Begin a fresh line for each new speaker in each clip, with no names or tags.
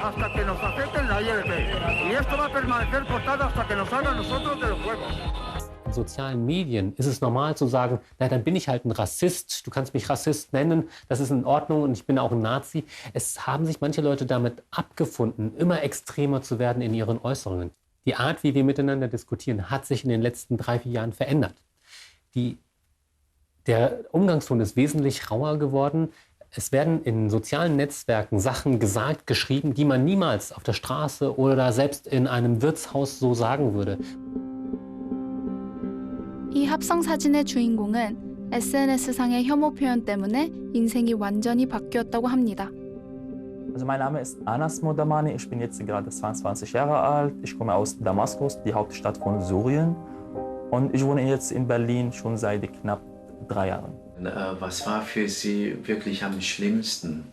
hasta que nos acepten la ILP. Y esto va a permanecer cortado hasta que nos hagan nosotros de los juegos.
In sozialen Medien ist es normal zu sagen, na, dann bin ich halt ein Rassist, du kannst mich Rassist nennen, das ist in Ordnung und ich bin auch ein Nazi. Es haben sich manche Leute damit abgefunden, immer extremer zu werden in ihren Äußerungen. Die Art, wie wir miteinander diskutieren, hat sich in den letzten 3-4 Jahren verändert. Der Umgangston ist wesentlich rauer geworden. Es werden in sozialen Netzwerken Sachen gesagt, geschrieben, die man niemals auf der Straße oder selbst in einem Wirtshaus so sagen würde.
이 합성 사진의 주인공은 SNS상의 혐오 표현 때문에 인생이 완전히 바뀌었다고 합니다.
Also mein Name ist Anas Modamani, ich bin jetzt gerade 22 Jahre alt, ich komme aus Damaskus, die Hauptstadt von Syrien und ich wohne jetzt in Berlin schon seit knapp 3 Jahren.
Was war für Sie wirklich am schlimmsten?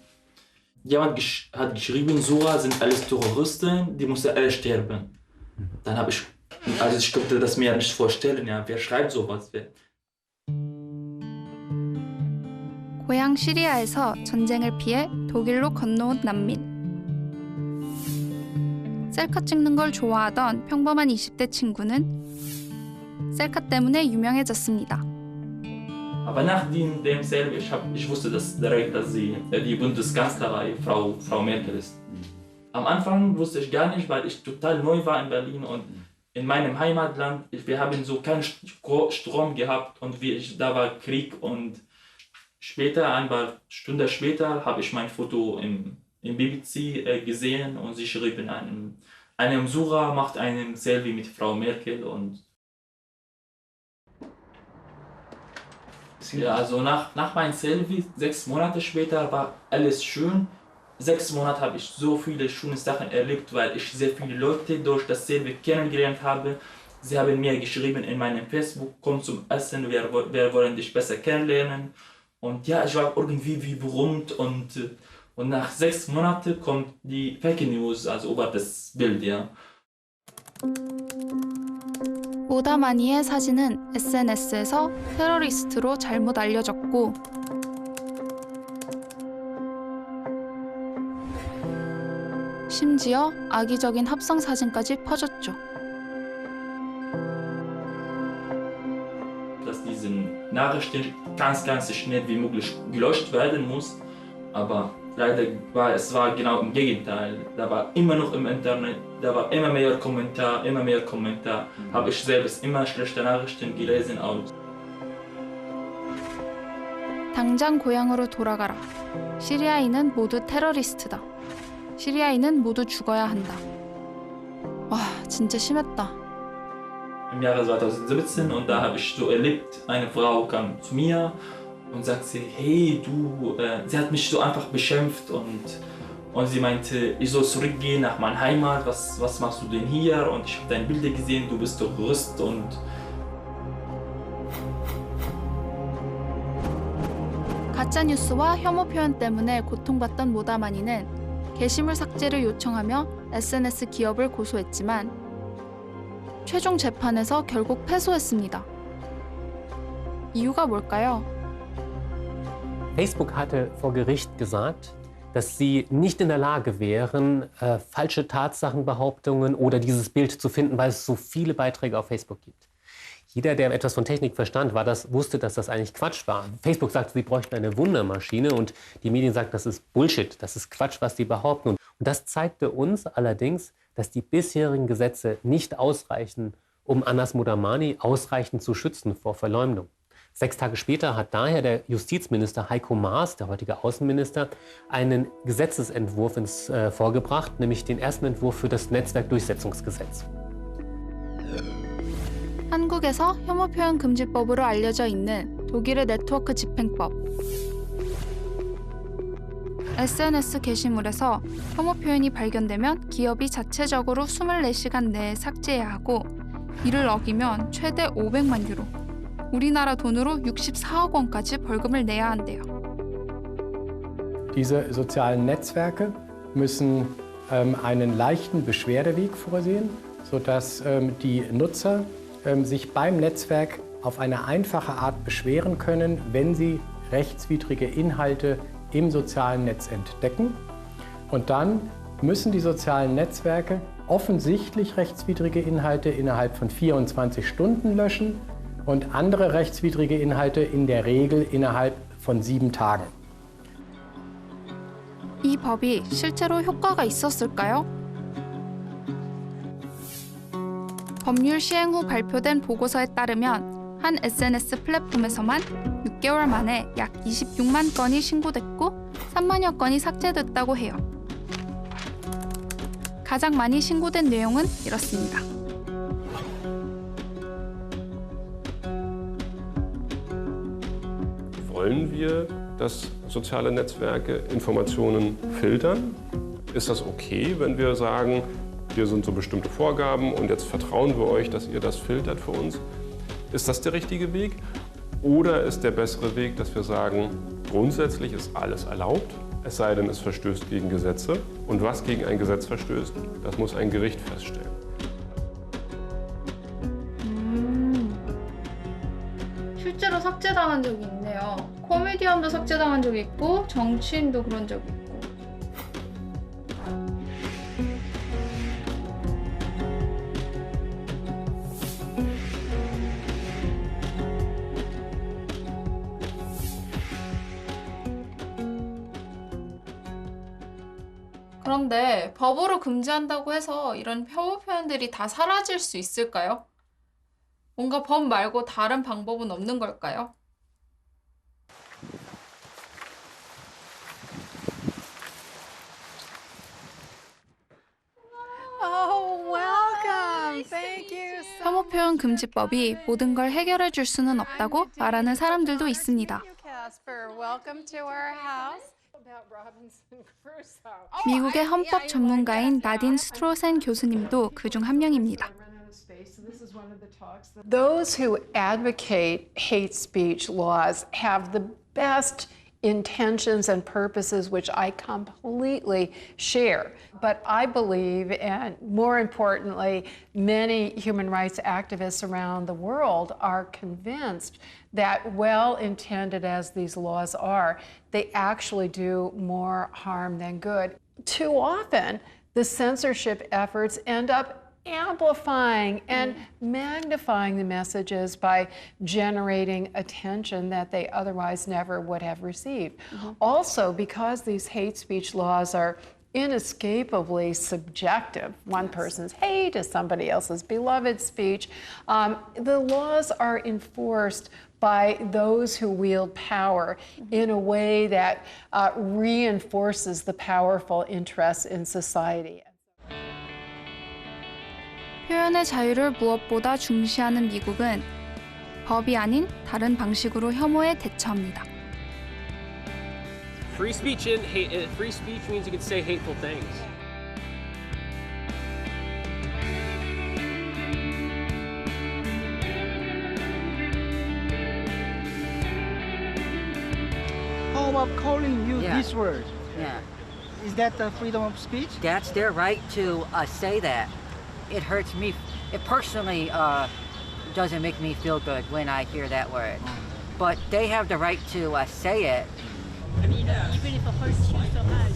Jemand hat geschrieben, Sura sind alles Terroristen, die müssen alle sterben. Dann habe ich, also ich konnte das mir nicht vorstellen, ja, wer schreibt sowas?
고향 시리아에서 전쟁을 피해 독일로 건너온 난민. 셀카 찍는 걸 좋아하던 평범한 20대 친구는 셀카 때문에 유명해졌습니다.
Aber nach dem selben, ich wusste direkt, dass sie die Bundeskanzlerin Frau Merkel ist. Am Anfang wusste ich gar nicht, weil ich total neu war in Berlin und in meinem Heimatland, wir haben so keinen Strom gehabt und da war Krieg und später, ein paar Stunden später, habe ich mein Foto im BBC gesehen und sie schrieben, eine Sura macht einen Selfie mit Frau Merkel und ja, also nach meinem Selfie, 6 Monate später, war alles schön. 6 Monate habe ich so viele schöne Sachen erlebt, weil ich sehr viele Leute durch das Selfie kennengelernt habe. Sie haben mir geschrieben in meinem Facebook, komm zum Essen, wir wollen dich besser kennenlernen. Und ja, ich war irgendwie wie berühmt und nach 6 Monaten kommt die Fake News, also über das Bild, ja.
모다마니의 사진은 SNS에서 테러리스트로 잘못 알려졌고 심지어 악의적인 합성 사진까지 퍼졌죠.
Dass diese Nachrichten ganz schnell wie möglich gelöscht werden muss, aber leider war es genau im Gegenteil. Da war immer noch im Internet, da war immer mehr Kommentar. Habe ich selbst immer schlechte Nachrichten gelesen auch.
당장 고향으로 돌아가라. 시리아인은 모두 테러리스트다. 시리아인은 모두 죽어야 한다. 와, 진짜 심했다.
Im Jahre 2017 und da habe ich so erlebt, eine Frau kam zu mir und sagte, hey du, sie hat mich so einfach beschimpft und sie meinte, ich soll zurückgehen nach meiner Heimat, was machst du denn hier? Und ich habe deine Bilder gesehen, du bist Terrorist und
가짜뉴스와 혐오 표현 때문에 고통받던 모다마니는 게시물 삭제를 요청하며 SNS 기업을 고소했지만 최종 재판에서 결국 패소했습니다. 이유가 뭘까요?
Facebook hatte vor Gericht gesagt, dass sie nicht in der Lage wären, falsche Tatsachenbehauptungen oder dieses Bild zu finden, weil es so viele Beiträge auf Facebook gibt. Jeder, der etwas von Technik verstand, wusste, dass das eigentlich Quatsch war. Facebook sagt, sie bräuchten eine Wundermaschine und die Medien sagen, das ist Bullshit, das ist Quatsch, was sie behaupten. Und das zeigte uns allerdings, dass die bisherigen Gesetze nicht ausreichen, um Anas Modamani ausreichend zu schützen vor Verleumdung. 6 Tage später hat daher der Justizminister Heiko Maas, der heutige Außenminister, einen Gesetzesentwurf vorgebracht, nämlich den ersten Entwurf für das Netzwerkdurchsetzungsgesetz.
한국에서 혐오 표현 금지법으로 알려져 있는 독일의 네트워크 집행법. SNS 게시물에서 혐오 표현이 발견되면 기업이 자체적으로 24시간 내에 삭제해야 하고 이를 어기면 최대 500만 유로, 우리나라 돈으로 64억 원까지 벌금을 내야 한대요.
Diese sozialen Netzwerke müssen einen leichten Beschwerdeweg vorsehen, sodass die Nutzer sich beim Netzwerk auf eine einfache Art beschweren können, wenn sie rechtswidrige Inhalte im sozialen Netz entdecken. Und dann müssen die sozialen Netzwerke offensichtlich rechtswidrige Inhalte innerhalb von 24 Stunden löschen und andere rechtswidrige Inhalte in der Regel innerhalb von 7 Tagen.
이 법이 실제로 효과가 있었을까요? 법률 시행 후 발표된 보고서에 따르면 한 SNS 플랫폼에서만 6개월 만에 약 26만 건이 신고됐고 3만여 건이 삭제됐다고 해요. 가장 많이 신고된 내용은 이렇습니다.
Wollen wir, dass soziale Netzwerke Informationen filtern? Ist das okay, wenn wir sagen, hier sind so bestimmte Vorgaben und jetzt vertrauen wir euch, dass ihr das filtert für uns? Ist das der richtige Weg? Oder ist der bessere Weg, dass wir sagen, grundsätzlich ist alles erlaubt, es sei denn, es verstößt gegen Gesetze. Und was gegen ein Gesetz verstößt, das muss ein Gericht feststellen.
실제로 삭제당한 적이 있네요. 코미디언도 삭제당한 적이 있고 정치인도 그런 적이 있고. 그런데 법으로 금지한다고 해서 이런 혐오 표현들이 다 사라질 수 있을까요? 뭔가 법 말고 다른 방법은 없는 걸까요? 혐오 표현 금지법이 모든 걸 해결해 줄 수는 없다고 말하는 사람들도 있습니다. 미국의 헌법 전문가인 나딘 스트로센 교수님도 그중 한 명입니다.
Those who advocate hate speech laws have the best intentions and purposes, which I completely share. But I believe, and more importantly, many human rights activists around the world are convinced that well-intended as these laws are, they actually do more harm than good. Too often, the censorship efforts end up amplifying and magnifying the messages by generating attention that they otherwise never would have received. Also, because these hate speech laws are inescapably subjective, one person's hate is somebody else's beloved speech, the laws are enforced by those who wield power in a way that reinforces the powerful interests in society.
표현의 자유를 무엇보다 중시하는 미국은 법이 아닌 다른 방식으로 혐오에 대처합니다.
Free speech means you can say hateful things.
How about calling you this word?
Yeah.
Is that the freedom of speech?
That's their right to say that. It hurts me. It personally doesn't make me feel good when I hear that word. But they have the right to say it.
I mean, even if it hurts you so much,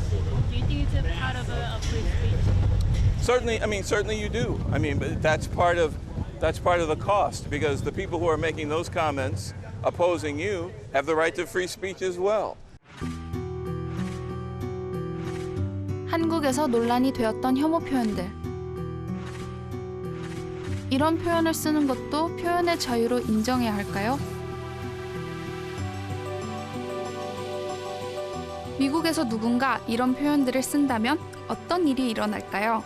do you think it's a part of a free speech?
Certainly you do. I mean, but that's part of the cost, because the people who are making those comments opposing you have the right to free speech as well.
한국에서 논란이 되었던 혐오 표현들. 이런 표현을 쓰는 것도 표현의 자유로 인정해야 할까요? 미국에서 누군가 이런 표현들을 쓴다면 어떤 일이 일어날까요?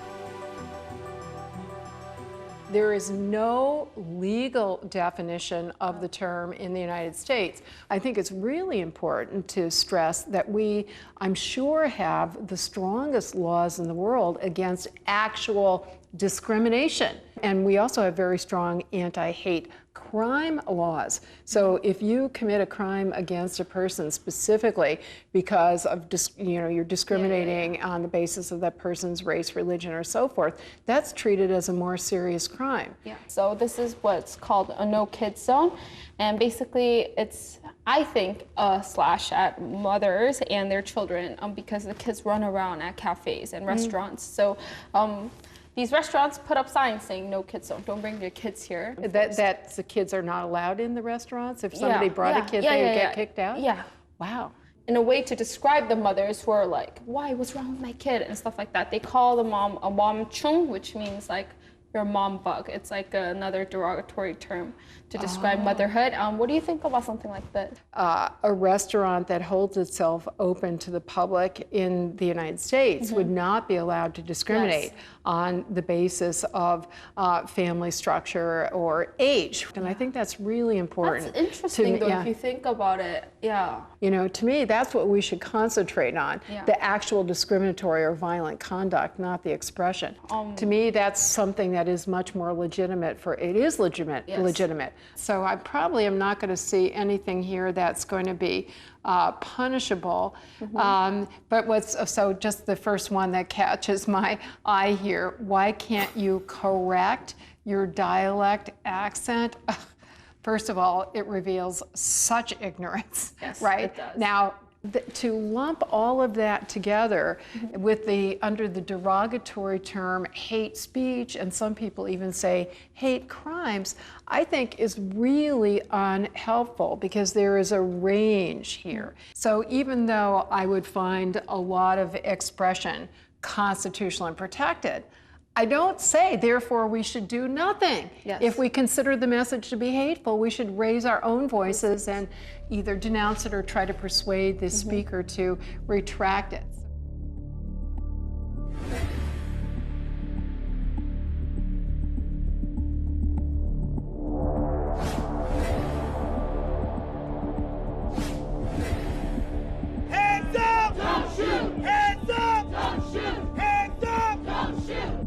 There is no legal definition of the term in the United States. I think it's really important to stress that we, I'm sure, have the strongest laws in the world against actual discrimination. And we also have very strong anti-hate crime laws. So if you commit a crime against a person specifically because of, you're discriminating on the basis of that person's race, religion, or so forth, that's treated as a more serious crime.
So this is what's called a no-kids zone. And basically, it's I think, a slash at mothers and their children because the kids run around at cafes and restaurants. So these restaurants put up signs saying, no kids, don't bring your kids here.
That the kids are not allowed in the restaurants? If somebody brought a kid, they would get kicked out?
Yeah.
Wow.
In a way to describe the mothers who are like, why, what's wrong with my kid? And stuff like that. They call the mom a mom chung, which means like your mom bug. It's like another derogatory term to describe motherhood. What do you think about something like that?
A restaurant that holds itself open to the public in the United States would not be allowed to discriminate on the basis of family structure or age. And I think that's really important.
That's interesting, though, if you think about it. Yeah.
You know, to me, that's what we should concentrate on, the actual discriminatory or violent conduct, not the expression. To me, that's something that is much more legitimate it is legitimate. So I probably am not going to see anything here that's going to be punishable. But so just the first one that catches my eye here, why can't you correct your dialect accent? First of all, it reveals such ignorance, right?
It does.
Now, to lump all of that together with under the derogatory term hate speech, and some people even say hate crimes, I think is really unhelpful because there is a range here. So even though I would find a lot of expression constitutional and protected, I don't say, therefore, we should do nothing. If we consider the message to be hateful, we should raise our own voices and either denounce it or try to persuade the speaker to retract it.
Hands up! Don't shoot! Hands up! Don't shoot! Hands up! Don't shoot!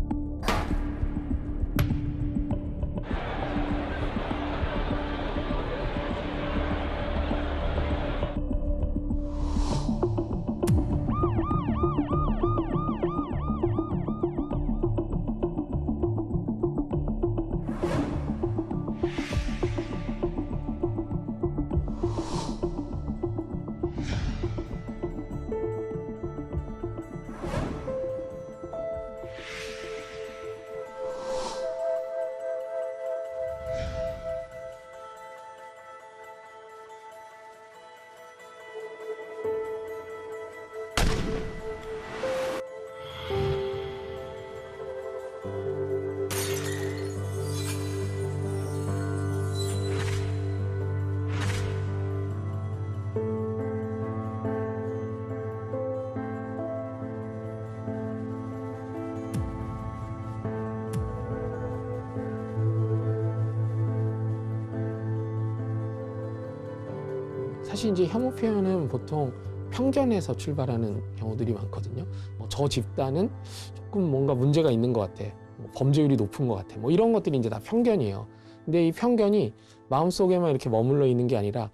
사실 이제 혐오 표현은 보통 편견에서 출발하는 경우들이 많거든요. 저 집단은 조금 뭔가 문제가 있는 것 같아. 범죄율이 높은 것 같아. 이런 것들이 이제 다 편견이에요. 근데 이 편견이 마음속에만 이렇게 머물러 있는 게 아니라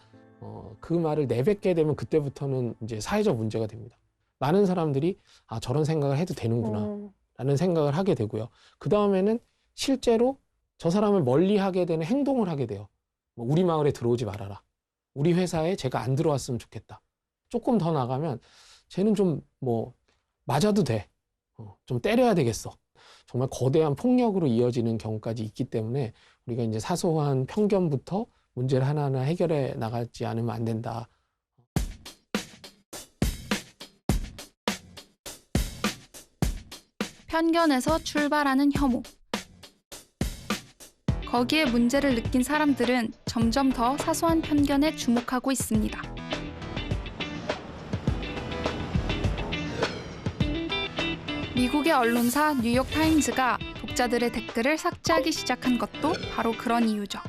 그 말을 내뱉게 되면 그때부터는 이제 사회적 문제가 됩니다. 많은 사람들이 저런 생각을 해도 되는구나 라는 생각을 하게 되고요. 그 다음에는 실제로 저 사람을 멀리하게 되는 행동을 하게 돼요. 우리 마을에 들어오지 말아라. 우리 회사에 제가 안 들어왔으면 좋겠다. 조금 더 나가면 쟤는 좀 맞아도 돼. 좀 때려야 되겠어. 정말 거대한 폭력으로 이어지는 경우까지 있기 때문에 우리가 이제 사소한 편견부터 문제를 하나하나 해결해 나가지 않으면 안 된다.
편견에서 출발하는 혐오. 거기에 문제를 느낀 사람들은 점점 더 사소한 편견에 주목하고 있습니다. 미국의 언론사 뉴욕타임즈가 독자들의 댓글을 삭제하기 시작한 것도 바로 그런 이유죠.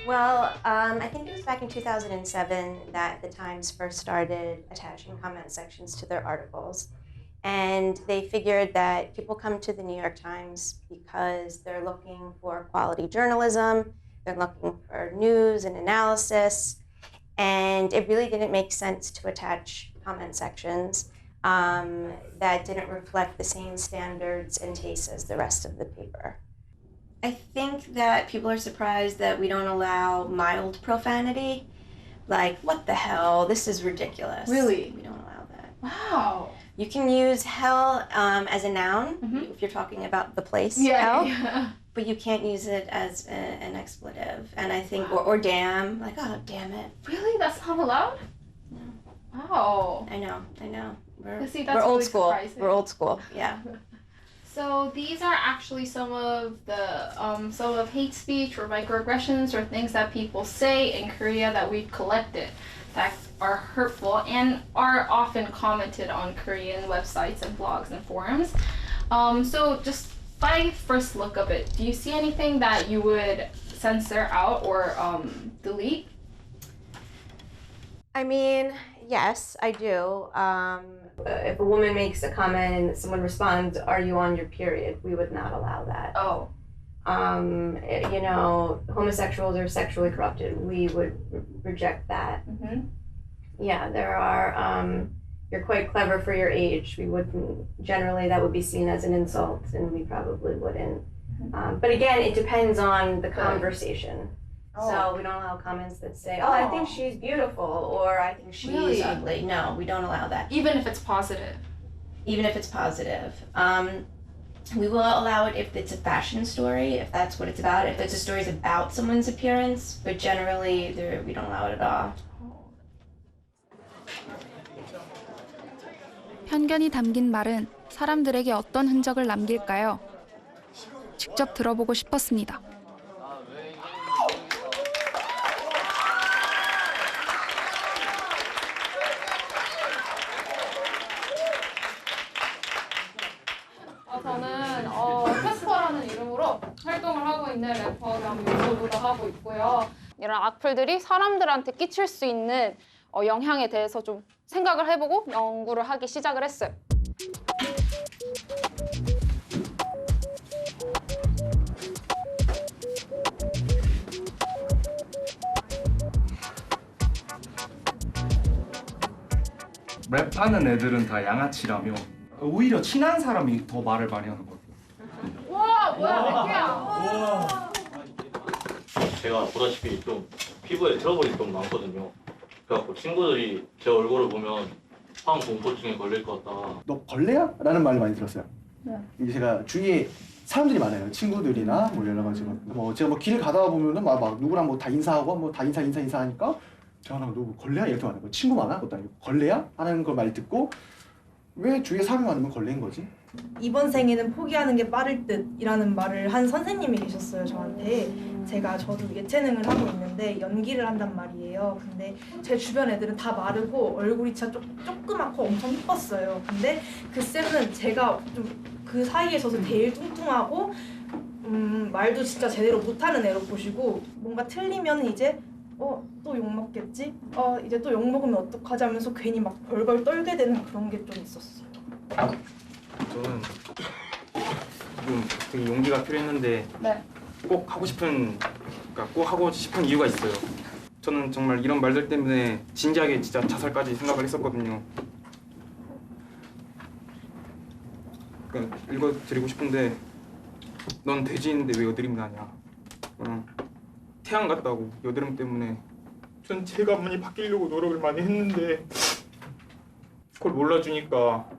Well, I think it was back in 2007 that the Times first started attaching comment sections to their articles. And they figured that people come to the New York Times because they're looking for quality journalism, they're looking for news and analysis, and it really didn't make sense to attach comment sections that didn't reflect the same standards and tastes as the rest of the paper. I think that people are surprised that we don't allow mild profanity. Like, what the hell? This is ridiculous.
Really?
We don't allow that.
Wow.
You can use hell as a noun if you're talking about the place, hell.
Yeah.
But you can't use it as an expletive. And I think, or damn, like, oh, damn it.
Really? That's not allowed?
No.
Wow.
I know.
See,
We're
that's
old
really
school.
surprising.
We're old school, yeah.
So these are actually some of hate speech or microaggressions or things that people say in Korea that we've collected that are hurtful and are often commented on Korean websites and blogs and forums. So just by first look of it, do you see anything that you would censor out or delete?
I mean, yes, I do. If a woman makes a comment and someone responds, "Are you on your period?" we would not allow that.
Oh.
You know, homosexuals are sexually corrupted. We would reject that.
Mm-hmm.
Yeah, there are. You're quite clever for your age. We wouldn't. Generally, that would be seen as an insult, and we probably wouldn't. But again, it depends on the conversation. So we don't allow comments that say, "Oh, I think she's beautiful," or "I think she's
Really?
ugly." No, we don't allow that.
Even if it's positive.
Even if it's positive. We will allow it if it's a fashion story, if that's what it's about, if it's a story about someone's appearance, but generally we don't allow it at all.
편견이 담긴 말은 사람들에게 어떤 흔적을 남길까요? 직접 들어보고 싶었습니다.
저는 캐스퍼라는 이름으로 활동을 하고 있는 래퍼 겸 유튜브도 하고 있고요. 이런 악플들이 사람들한테 끼칠 수 있는 영향에 대해서 좀 생각을 해보고 연구를 하기 시작을 했어요.
랩하는 애들은 다 양아치라며 오히려 친한 사람이 더 말을 많이 하는 것 같아요.
와, 뭐야, 맥주야.
제가 보다시피 좀 피부에 트러블이 좀 많거든요. 그래갖고 친구들이 제 얼굴을 보면 항공포증에 걸릴 것 같다.
너 벌레야? 라는 말을 많이 들었어요.
네.
이게 제가 주위에 사람들이 많아요. 친구들이나 뭐 연락가지고 제가 뭐 길 가다 보면은 막 누구랑 뭐 다 인사하고 뭐 다 인사하니까 제가 너 걸레야? 이렇게 말하는 거. 친구 많아? 그것도 아니고 걸레야? 하는 걸 많이 듣고 왜 주위에 사람이 많으면 걸레인 거지?
이번 생에는 포기하는 게 빠를 듯이라는 말을 한 선생님이 계셨어요, 저한테. 저도 예체능을 하고 있는데 연기를 한단 말이에요. 근데 제 주변 애들은 다 마르고 얼굴이 진짜 조그맣고 엄청 이뻤어요. 근데 그 쌤은 제가 좀 그 사이에 서서 제일 뚱뚱하고 말도 진짜 제대로 못하는 애로 보시고 뭔가 틀리면 이제 또 욕먹겠지? 이제 또 욕먹으면 어떡하지 하면서 괜히 막 벌벌 떨게 되는 그런 게 좀 있었어요.
저는 지금 되게 용기가 필요했는데
네.
꼭 하고 싶은 이유가 있어요. 저는 정말 이런 말들 때문에 진지하게 진짜 자살까지 생각을 했었거든요. 그러니까 읽어드리고 싶은데 넌 돼지인데 왜 여드름이 나냐. 태양 같다고 여드름 때문에 전 제가 많이 바뀌려고 노력을 많이 했는데 그걸 몰라주니까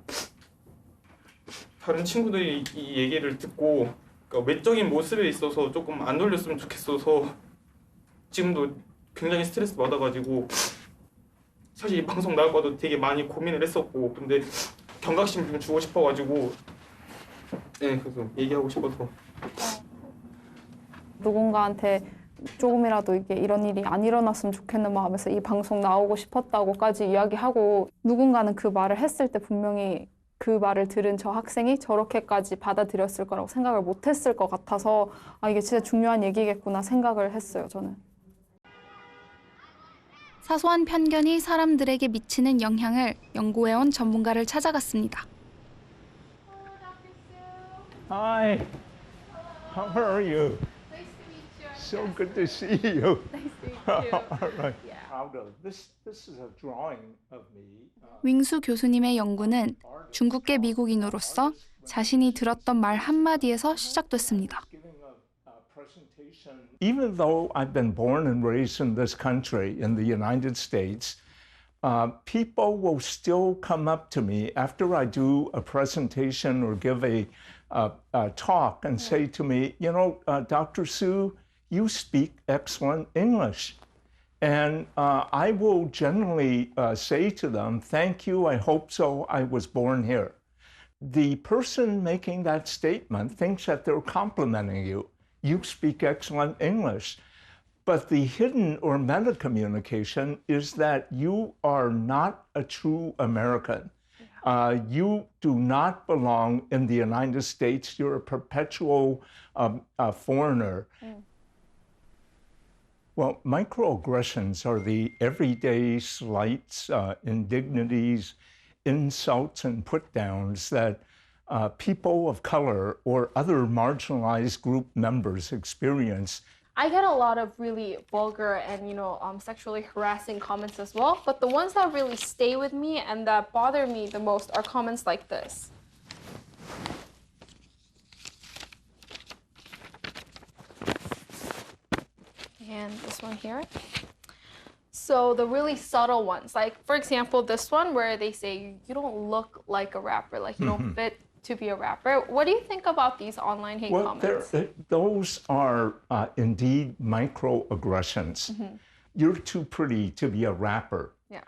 다른 친구들이 이 얘기를 듣고 그러니까 외적인 모습에 있어서 조금 안 놀렸으면 좋겠어서 지금도 굉장히 스트레스 받아가지고 사실 이 방송 나올까도 되게 많이 고민을 했었고 근데 경각심 좀 주고 싶어가지고 그래서 얘기하고 싶어서
누군가한테 조금이라도 이런 일이 안 일어났으면 좋겠는 마음에서 이 방송 나오고 싶었다고까지 이야기하고 누군가는 그 말을 했을 때 분명히 그 말을 들은 저 학생이 저렇게까지 받아들였을 거라고 생각을 못했을 것 같아서 이게 진짜 중요한 얘기겠구나 생각을 했어요, 저는.
사소한 편견이 사람들에게 미치는 영향을 연구해온 전문가를 찾아갔습니다.
Hi, how are you?
Nice to meet you.
So good to see you.
Nice to meet you.
All right.
Yeah.
Proud of this is a drawing of me.
윙수 교수님의 연구는 중국계 미국인으로서 자신이 들었던 말 한마디에서 시작됐습니다.
Giving a Even though I've been born and raised in this country, in the United States, people will still come up to me after I do a presentation or give a talk and say to me, you know, Dr. Sue, you speak excellent English. And I will generally say to them, thank you, I hope so, I was born here. The person making that statement thinks that they're complimenting you. You speak excellent English. But the hidden or meta communication is that you are not a true American. You do not belong in the United States. You're a perpetual foreigner. Well, microaggressions are the everyday slights, indignities, insults, and put-downs that people of color or other marginalized group members experience.
I get a lot of really vulgar and, sexually harassing comments as well, but the ones that really stay with me and that bother me the most are comments like this. And this one here. So the really subtle ones, like for example, this one where they say, you don't look like a rapper, like you don't fit to be a rapper. What do you think about these online hate comments?
Those are indeed microaggressions. You're too pretty to be a rapper.
Yeah.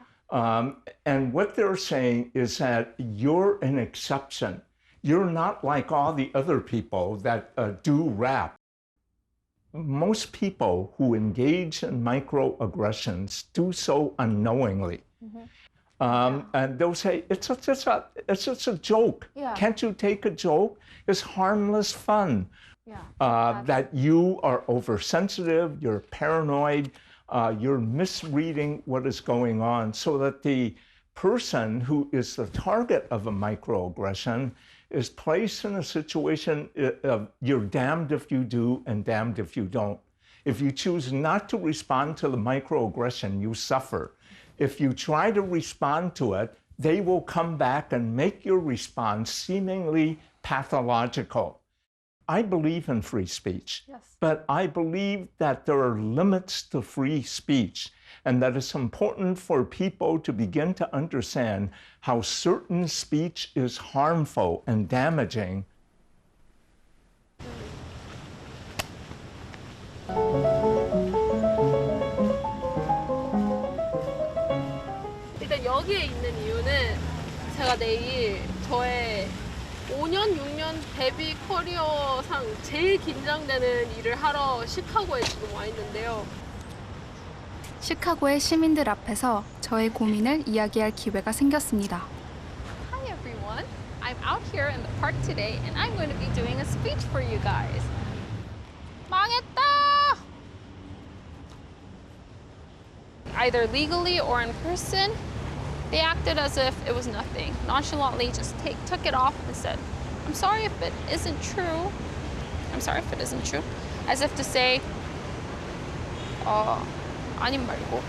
And what they're saying is that you're an exception. You're not like all the other people that do rap. Most people who engage in microaggressions do so unknowingly. And they'll say, it's just a joke.
Yeah.
Can't you take a joke? It's harmless fun.
Yeah.
That you are oversensitive, you're paranoid, you're misreading what is going on, so that the person who is the target of a microaggression is placed in a situation of you're damned if you do and damned if you don't. If you choose not to respond to the microaggression, you suffer. If you try to respond to it, they will come back and make your response seemingly pathological. I believe in free speech, but I believe that there are limits to free speech and that it's important for people to begin to understand how certain speech is harmful and damaging.
일단 여기에 있는 이유는 제가 내일 저의 5년, 6년 데뷔 커리어상 제일 긴장되는 일을 하러 시카고에 지금 와 있는데요.
시카고의 시민들 앞에서 저의 고민을 이야기할 기회가 생겼습니다.
Hi everyone, I'm out here in the park today and I'm going to be doing a speech for you guys. 망했다! Either legally or in person, they acted as if it was nothing. Nonchalantly just took it off and said, I'm sorry if it isn't true. I'm sorry if it isn't true. As if to say, 아님 말고.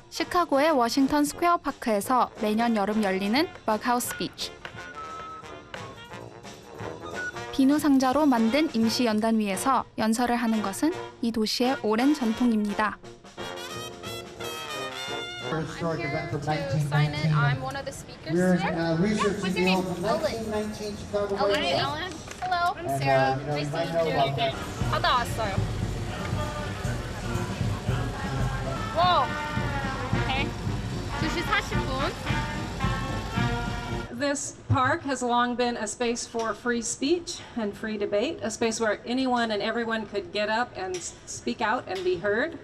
시카고의 워싱턴 스퀘어 파크에서 매년 여름 열리는 버그하우스 스피치. 비누 상자로 만든 임시 연단 위에서 연설을 하는 것은 이 도시의 오랜 전통입니다.
I'm here to sign in. I'm one of the speakers here. What's your name? Ellen. Hello. I'm Sarah. Nice to meet you. 받아왔어요. Whoa. Okay. 2시 40분.
This park has long been a space for free speech and free debate, a space where anyone and everyone could get up and speak out and be heard.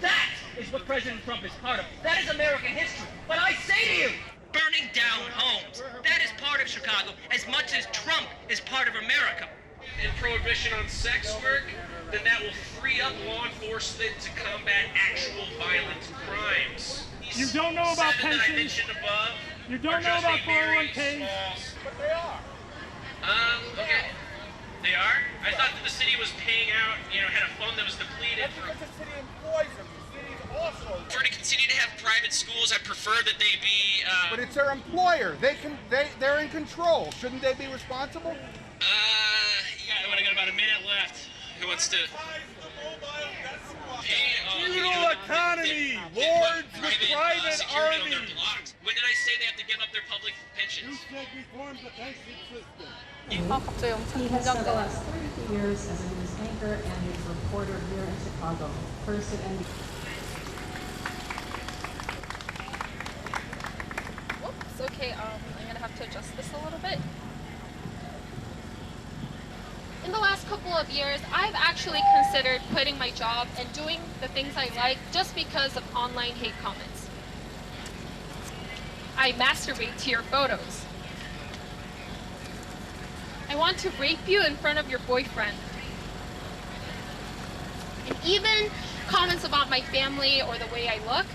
That is what President Trump is part of. That is American history. But I say to you, burning down homes, that is part of Chicago as much as Trump is part of America.
And prohibition on sex work, then that will free up law enforcement to combat actual violent crimes.
You don't know about
Seven that I
pensions.
mentioned above.
You don't know about 401ks.
But they are. Okay. They are? I thought that the city was paying out, had a fund that was depleted.
That's because the city employs them. The city's also.
For to continue to have private private schools. I prefer that they be.
But it's their employer. They're in control. Shouldn't they be responsible?
Yeah, I got about a minute left. Who wants to?
Feudal economy, lords with private armies.
When did I say they have to give up their public pensions?
갑자기 엄청 긴장되네.
30 years as a news anchor and news reporter here in Chicago. First at NBC.
Whoops, okay, I'm gonna have to adjust this a little bit. In the last couple of years, I've actually considered quitting my job and doing the things I like just because of online hate comments. I masturbate to your photos. I want to rape you in front of your boyfriend. And even comments about my family or the way I look.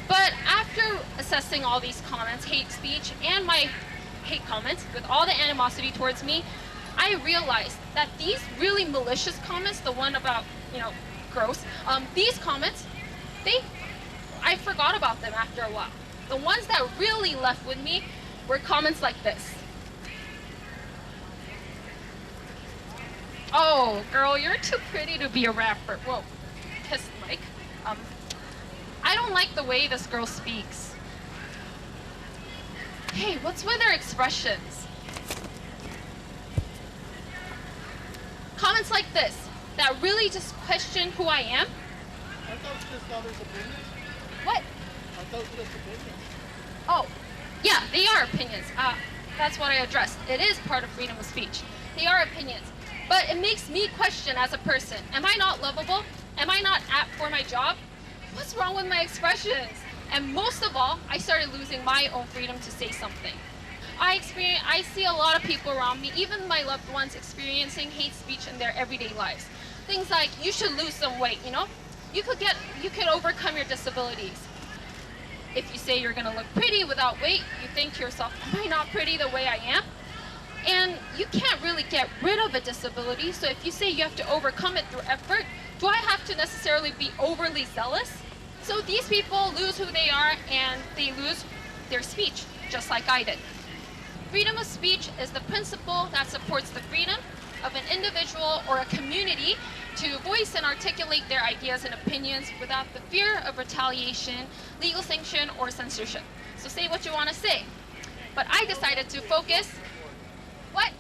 But after assessing all these comments, hate speech, and my hate comments, with all the animosity towards me, I realized that these really malicious comments, the one about, gross, these comments, I forgot about them after a while. The ones that really left with me were comments like this. Oh, girl, you're too pretty to be a rapper. Whoa, kiss the mic. I don't like the way this girl speaks. Hey, what's with her expressions? Comments like this that really just question who I am.
Are those just others' opinions?
What?
Are those just opinions?
Oh, yeah, they are opinions. That's what I addressed. It is part of freedom of speech. They are opinions. But it makes me question as a person. Am I not lovable? Am I not apt for my job? What's wrong with my expressions? And most of all, I started losing my own freedom to say something. I see a lot of people around me, even my loved ones, experiencing hate speech in their everyday lives. Things like, you should lose some weight, You could overcome your disabilities. If you say you're gonna look pretty without weight, you think to yourself, am I not pretty the way I am? And you can't really get rid of a disability, so if you say you have to overcome it through effort, do I have to necessarily be overly zealous? So these people lose who they are and they lose their speech, just like I did. Freedom of speech is the principle that supports the freedom of an individual or a community to voice and articulate their ideas and opinions without the fear of retaliation, legal sanction, or censorship. So say what you want to say. But I decided to focus. What?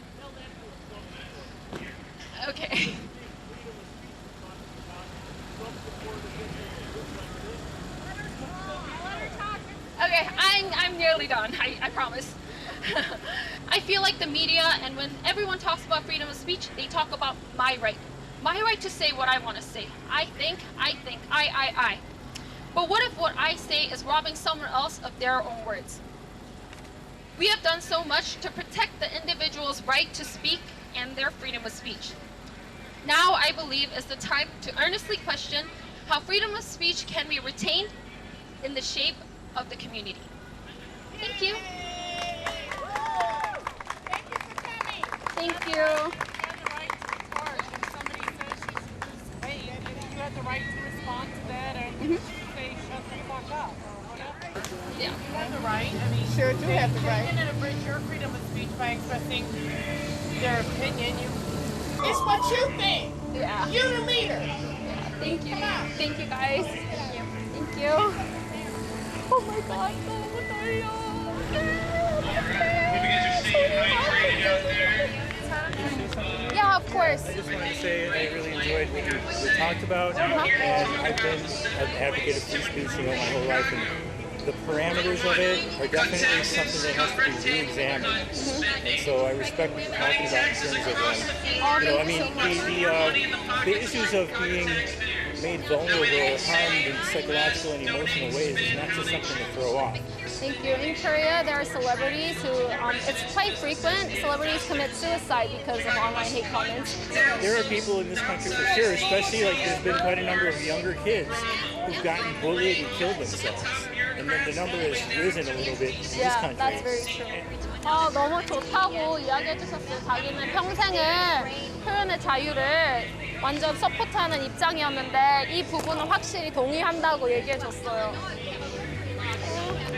Okay. Okay, I'm nearly done, I promise. I feel like the media, and when everyone talks about freedom of speech, they talk about my right. My right to say what I want to say. I think, I. But what if what I say is robbing someone else of their own words? We have done so much to protect the individual's right to speak and their freedom of speech. Now I believe is the time to earnestly question how freedom of speech can be retained in the shape of the community. Thank you. Thank you.
You have the right to respond to that and say shut the fuck up or whatever.
Yeah.
You have the right. I mean,
Sure do have the right.
They can abridge your freedom of speech by expressing their opinion. It's what you think.
Yeah.
You're the leader.
Yeah. Thank you. Thank you, guys. Thank you. Oh my God. Yeah, of course.
I just wanted to say I really enjoyed what you talked about, and I've been an advocate of free speech my whole life, and the parameters of it are definitely something that has to be re-examined. And so I respect what you're talking about in terms of, the issues of being made vulnerable or harmed in psychological and emotional ways is not just something to throw off.
Thank you. In Korea, there are celebrities who, it's quite frequent, celebrities commit suicide because of online hate comments.
There are people in this country for sure, especially there's been quite a number of younger kids who've gotten bullied and killed themselves. And then the number has risen a little bit in this country.
That's very true. 너무 좋다고 이야기해 주셨어요. 자기는 평생을 표현의 자유를 완전 서포트하는 입장이었는데 이 부분은 확실히 동의한다고 얘기해 줬어요.
있고